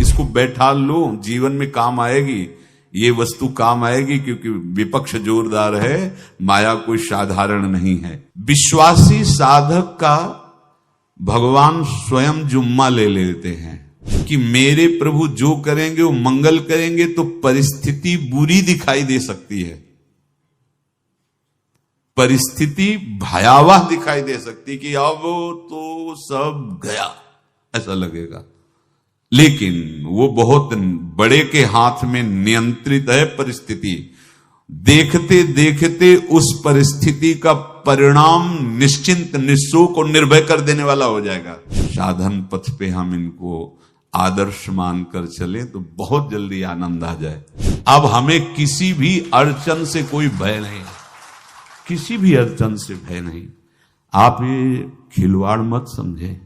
इसको बैठा लो, जीवन में काम आएगी, ये वस्तु काम आएगी, क्योंकि विपक्ष जोरदार है, माया कोई साधारण नहीं है। विश्वासी साधक का भगवान स्वयं जुम्मा ले लेते हैं कि मेरे प्रभु जो करेंगे वो मंगल करेंगे। तो परिस्थिति बुरी दिखाई दे सकती है, परिस्थिति भयावह दिखाई दे सकती कि अब तो सब गया, ऐसा लगेगा, लेकिन वो बहुत बड़े के हाथ में नियंत्रित है परिस्थिति। देखते देखते उस परिस्थिति का परिणाम निश्चिंत, निःशोक और निर्भय कर देने वाला हो जाएगा। साधन पथ पे हम इनको आदर्श मानकर चले तो बहुत जल्दी आनंद आ जाए। अब हमें किसी भी अड़चन से कोई भय नहीं, किसी भी अड़चन से भय नहीं। आप ये खिलवाड़ मत समझे,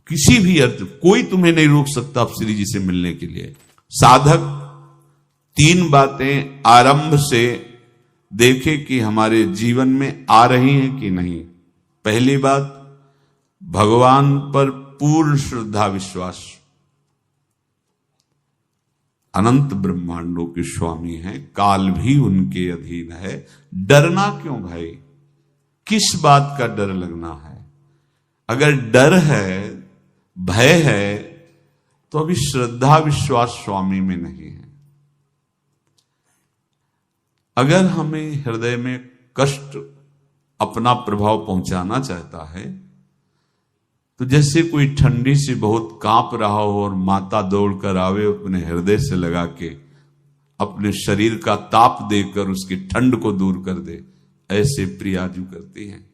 किसी भी अर्थ कोई तुम्हें नहीं रोक सकता आप श्री जी से मिलने के लिए। साधक 3 बातें आरंभ से देखे कि हमारे जीवन में आ रही हैं कि नहीं। पहली बात, भगवान पर पूर्ण श्रद्धा विश्वास। अनंत ब्रह्मांडों के स्वामी हैं, काल भी उनके अधीन है। डरना क्यों भाई, किस बात का डर लगना है? अगर डर है, भय है, तो अभी श्रद्धा विश्वास स्वामी में नहीं है। अगर हमें हृदय में कष्ट अपना प्रभाव पहुंचाना चाहता है, तो जैसे कोई ठंडी से बहुत कांप रहा हो और माता दौड़कर आवे, अपने हृदय से लगा के अपने शरीर का ताप देकर उसकी ठंड को दूर कर दे, ऐसे प्रियाजू करती हैं,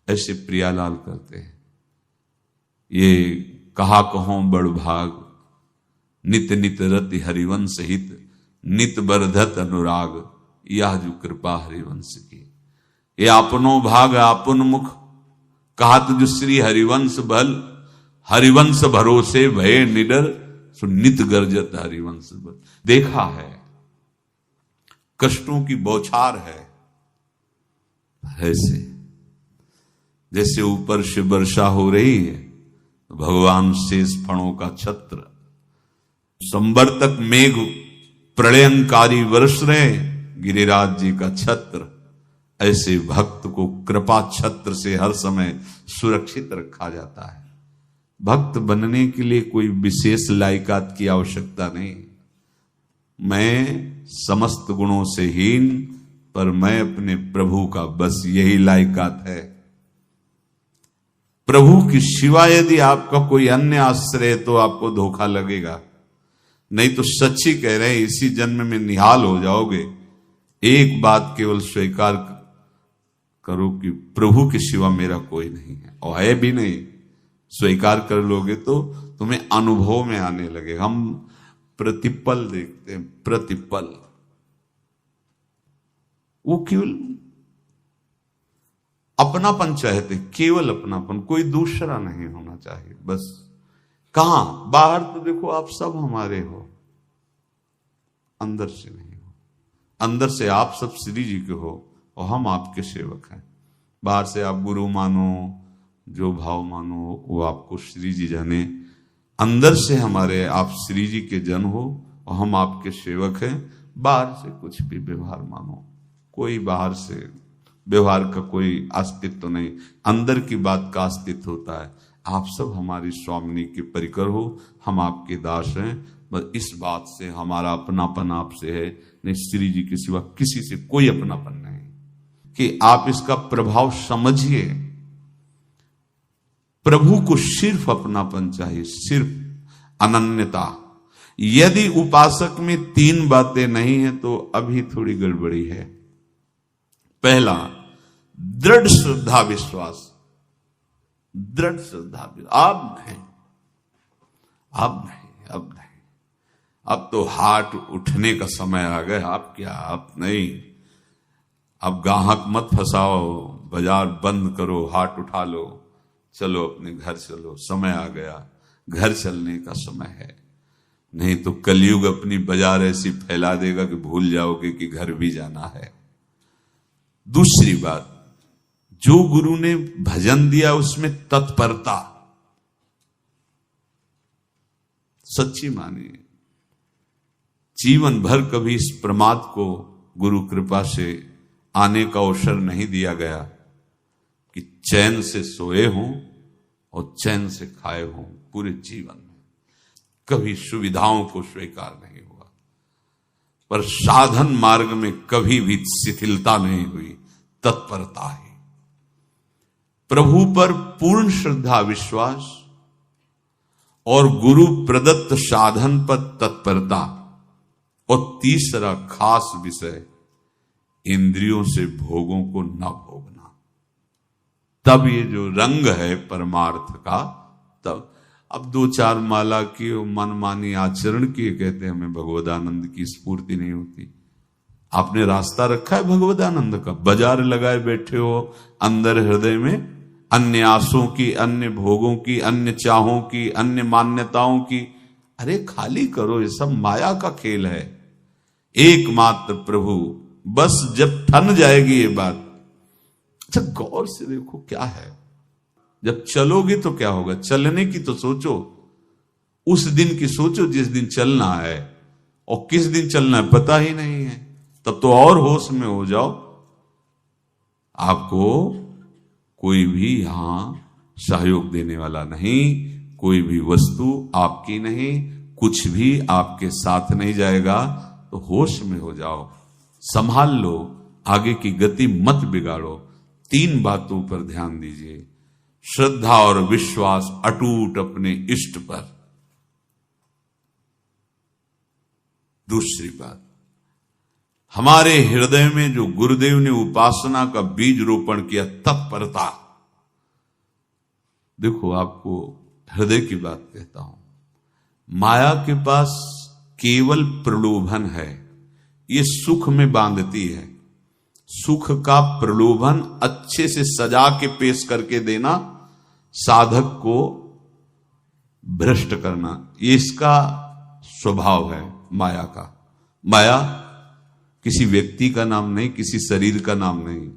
ऐसे प्रियालाल करते हैं। ये कहा कहो बड़ भाग, नित नित रति हरिवंश हित, नित बरधत अनुराग, यह जो कृपा हरिवंश की। ये आपनो भाग आपन मुख, कहत जो श्री हरिवंश बल, हरिवंश भरोसे भय निडर, सो नित गर्जत हरिवंश बल। देखा है, कष्टों की बौछार है, ऐसे जैसे ऊपर से वर्षा हो रही है, भगवान शेष फणों का छत्र, संवर्तक मेघ प्रलयंकारी वर्ष रहे, गिरिराज जी का छत्र। ऐसे भक्त को कृपा छत्र से हर समय सुरक्षित रखा जाता है। भक्त बनने के लिए कोई विशेष लायकात की आवश्यकता नहीं। मैं समस्त गुणों से हीन, पर मैं अपने प्रभु का, बस यही लायकात है। प्रभु की सिवा यदि आपका कोई अन्य आश्रय है तो आपको धोखा लगेगा। नहीं तो सच्ची कह रहे हैं, इसी जन्म में निहाल हो जाओगे। एक बात केवल स्वीकार करो कि प्रभु के सिवा मेरा कोई नहीं है, और है भी नहीं। स्वीकार कर लोगे तो तुम्हें अनुभव में आने लगे। हम प्रतिपल देखते हैं, प्रतिपल, वो केवल अपनापन चाहते, केवल अपनापन, कोई दूसरा नहीं होना चाहिए। बस कहां बाहर तो देखो आप सब हमारे हो, अंदर से नहीं हो। अंदर से आप सब श्री जी के हो और हम आपके सेवक हैं। बाहर से आप गुरु मानो, जो भाव मानो, वो आपको श्री जी जाने। अंदर से हमारे आप श्री जी के जन हो और हम आपके सेवक हैं। बाहर से कुछ भी व्यवहार मानो, कोई बाहर से व्यवहार का कोई अस्तित्व नहीं, अंदर की बात का अस्तित्व होता है। आप सब हमारी स्वामिनी के परिकर हो, हम आपके दास हैं। बस इस बात से हमारा अपनापन आपसे है, नहीं श्री जी के सिवा किसी से कोई अपनापन नहीं। कि आप इसका प्रभाव समझिए। प्रभु को सिर्फ अपनापन चाहिए, सिर्फ अनन्यता। यदि उपासक में 3 बातें नहीं है तो अभी थोड़ी गड़बड़ी है। पहला, दृढ़ श्रद्धा विश्वास। दृढ़ श्रद्धा, अब नहीं, अब नहीं, अब नहीं, अब तो हाथ उठने का समय आ गया। अब क्या, अब नहीं, अब गाहक मत फंसाओ, बाजार बंद करो, हाथ उठा लो, चलो अपने घर चलो, समय आ गया, घर चलने का समय है। नहीं तो कलयुग अपनी बाजार ऐसी फैला देगा कि भूल जाओगे कि घर भी जाना है। दूसरी बात, जो गुरु ने भजन दिया उसमें तत्परता। सच्ची मानिए। जीवन भर कभी इस प्रमाद को गुरु कृपा से आने का अवसर नहीं दिया गया कि चैन से सोए हों और चैन से खाए हों। पूरे जीवन में कभी सुविधाओं को स्वीकार नहीं हुआ, पर साधन मार्ग में कभी भी शिथिलता नहीं हुई, तत्परता ही। प्रभु पर पूर्ण श्रद्धा विश्वास और गुरु प्रदत्त साधन पर तत्परता, और तीसरा खास विषय इंद्रियों से भोगों को न भोगना। तब ये जो रंग है परमार्थ का, तब अब 2-4 माला की मनमानी आचरण किए कहते हैं हमें भगवदानंद की स्फूर्ति नहीं होती। आपने रास्ता रखा है भगवदानंद का, बाजार लगाए बैठे हो अंदर हृदय में अन्य आसों की, अन्य भोगों की, अन्य चाहों की, अन्य मान्यताओं की। अरे खाली करो, ये सब माया का खेल है। एकमात्र प्रभु, बस जब ठन जाएगी ये बात। अच्छा गौर से देखो क्या है, जब चलोगे तो क्या होगा, चलने की तो सोचो, उस दिन की सोचो जिस दिन चलना है, और किस दिन चलना है पता ही नहीं है, तब तो और होश में हो जाओ। आपको कोई भी यहां सहयोग देने वाला नहीं, कोई भी वस्तु आपकी नहीं, कुछ भी आपके साथ नहीं जाएगा। तो होश में हो जाओ, संभाल लो, आगे की गति मत बिगाड़ो। 3 बातों पर ध्यान दीजिए, श्रद्धा और विश्वास अटूट अपने इष्ट पर। दूसरी बात, हमारे हृदय में जो गुरुदेव ने उपासना का बीज रोपण किया, तत्परता। देखो आपको हृदय की बात कहता हूं, माया के पास केवल प्रलोभन है, ये सुख में बांधती है। सुख का प्रलोभन अच्छे से सजा के पेश करके देना, साधक को भ्रष्ट करना, ये इसका स्वभाव है माया का। माया किसी व्यक्ति का नाम नहीं, किसी शरीर का नाम नहीं।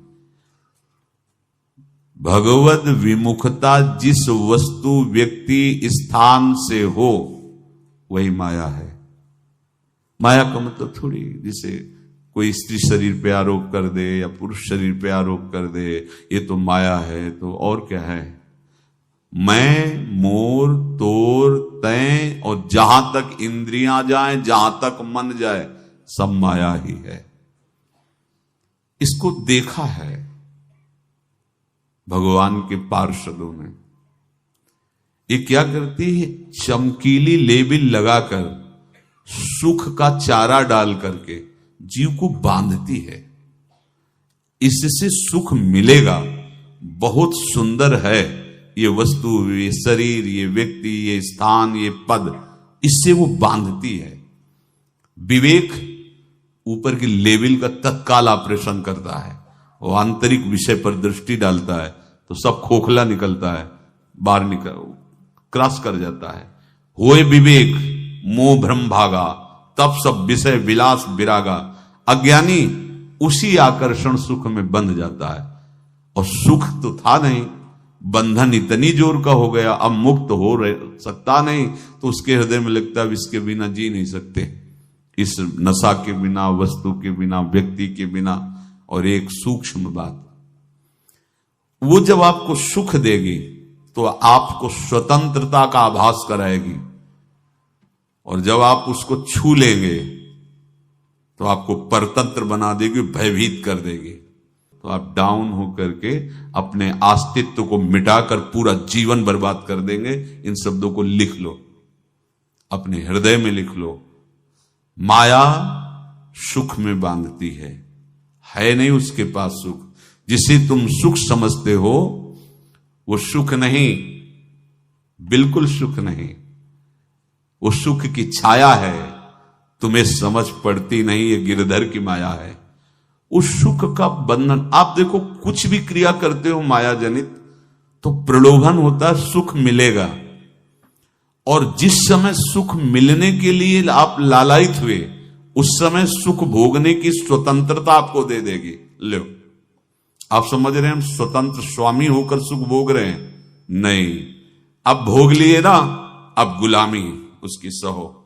भगवद विमुखता जिस वस्तु व्यक्ति स्थान से हो वही माया है। माया का मतलब थोड़ी जिसे कोई स्त्री शरीर पे आरोप कर दे या पुरुष शरीर पे आरोप कर दे, ये तो माया है। तो और क्या है, मैं, मोर, तोर, तय, और जहां तक इंद्रियां जाएं, जहां तक मन जाए, सब माया ही है। इसको देखा है भगवान के पार्षदों ने। ये क्या करती है, चमकीली लेबिल लगाकर, सुख का चारा डाल करके जीव को बांधती है। इससे सुख मिलेगा, बहुत सुंदर है ये वस्तु, ये शरीर, ये व्यक्ति, ये स्थान, ये पद, इससे वो बांधती है। विवेक ऊपर की लेवल का तत्काल ऑपरेशन करता है, वो आंतरिक विषय पर दृष्टि डालता है तो सब खोखला निकलता है, बाहर निकल क्रॉस कर जाता है। होए विवेक मोह भ्रम भागा, तब सब विषय विलास विरागा। अज्ञानी उसी आकर्षण सुख में बंध जाता है, और सुख तो था नहीं, बंधन इतनी जोर का हो गया, अब मुक्त हो सकता नहीं, तो उसके हृदय में लगता है इसके बिना जी नहीं सकते, इस नशा के बिना, वस्तु के बिना, व्यक्ति के बिना। और एक सूक्ष्म बात, वो जब आपको सुख देगी तो आपको स्वतंत्रता का आभास कराएगी, और जब आप उसको छू लेंगे तो आपको परतंत्र बना देगी, भयभीत कर देगी। तो आप डाउन होकर के अपने अस्तित्व को मिटाकर पूरा जीवन बर्बाद कर देंगे। इन शब्दों को लिख लो, अपने हृदय में लिख लो। माया सुख में बांधती है नहीं उसके पास सुख। जिसे तुम सुख समझते हो वो सुख नहीं, बिल्कुल सुख नहीं, वो सुख की छाया है, तुम्हें समझ पड़ती नहीं, ये गिरधर की माया है। उस सुख का बंधन, आप देखो कुछ भी क्रिया करते हो माया जनित तो प्रलोभन होता है, सुख मिलेगा। और जिस समय सुख मिलने के लिए आप लालायित हुए, उस समय सुख भोगने की स्वतंत्रता आपको दे देगी। लो, आप समझ रहे हैं हम स्वतंत्र स्वामी होकर सुख भोग रहे हैं? नहीं, अब भोग लिए ना, अब गुलामी, उसकी सहो।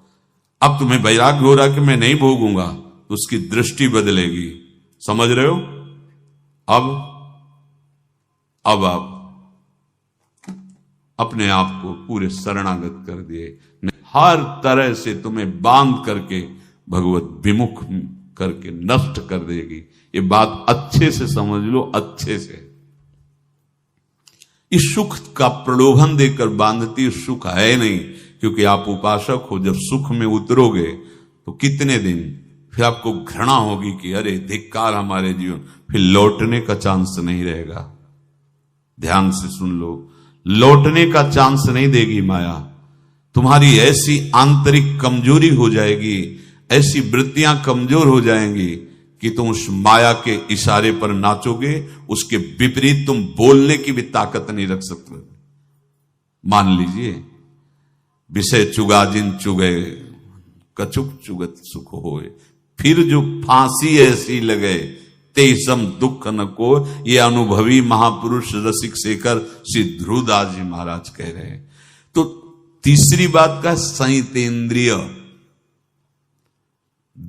अब तुम्हें वैराग्य हो रहा कि मैं नहीं भोगूंगा, तो उसकी दृष्टि बदलेगी। समझ रहे हो? अब आप अपने आप को पूरे शरणागत कर दिए, हर तरह से तुम्हें बांध करके भगवत विमुख करके नष्ट कर देगी। ये बात अच्छे से समझ लो, अच्छे से। इस सुख का प्रलोभन देकर बांधती सुख है नहीं, क्योंकि आप उपासक हो। जब सुख में उतरोगे तो कितने दिन फिर आपको घृणा होगी कि अरे धिक्कार हमारे जीवन, फिर लौटने का चांस नहीं रहेगा। ध्यान से सुन लो, लौटने का चांस नहीं देगी माया। तुम्हारी ऐसी आंतरिक कमजोरी हो जाएगी, ऐसी वृत्तियां कमजोर हो जाएंगी कि तुम उस माया के इशारे पर नाचोगे, उसके विपरीत तुम बोलने की भी ताकत नहीं रख सकते। मान लीजिए, विषय चुगा जिन चुगे, कछुक चुगत सुख होए, फिर जो फांसी ऐसी लगे तेसम दुख न को। ये अनुभवी महापुरुष रसिक शेखर श्री ध्रुवदास जी महाराज कह रहे हैं। तो तीसरी बात का संयतेंद्रिय,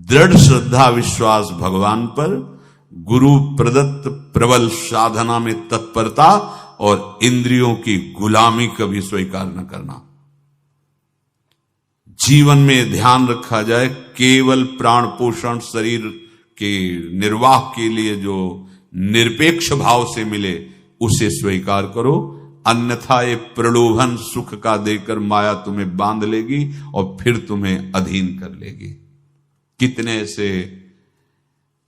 दृढ़ श्रद्धा विश्वास भगवान पर, गुरु प्रदत्त प्रबल साधना में तत्परता, और इंद्रियों की गुलामी कभी स्वीकार न करना। जीवन में ध्यान रखा जाए, केवल प्राण पोषण शरीर के निर्वाह के लिए जो निरपेक्ष भाव से मिले उसे स्वीकार करो, अन्यथा ये प्रलोभन सुख का देकर माया तुम्हें बांध लेगी और फिर तुम्हें अधीन कर लेगी। कितने से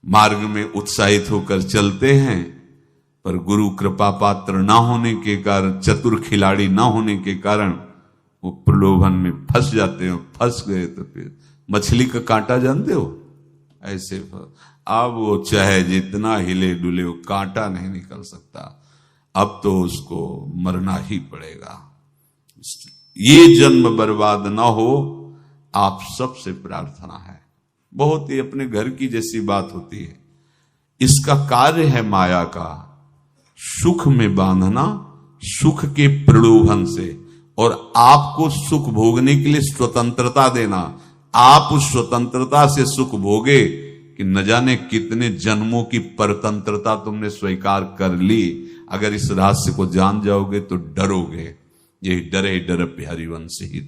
मार्ग में उत्साहित होकर चलते हैं, पर गुरु कृपा पात्र ना होने के कारण, चतुर खिलाड़ी ना होने के कारण वो प्रलोभन में फंस जाते हैं। फंस गए तो फिर मछली का कांटा जानते हो, ऐसे अब वो चाहे जितना हिले डुले, वो कांटा नहीं निकल सकता। अब तो उसको मरना ही पड़ेगा। ये जन्म बर्बाद ना हो, आप सबसे प्रार्थना है। बहुत ही अपने घर की जैसी बात होती है। इसका कार्य है माया का सुख में बांधना, सुख के प्रलोभन से, और आपको सुख भोगने के लिए स्वतंत्रता देना। आप उस स्वतंत्रता से सुख भोगे कि न जाने कितने जन्मों की परतंत्रता तुमने स्वीकार कर ली। अगर इस रहस्य को जान जाओगे तो डरोगे। यही डरे डर प्यारी वंश ही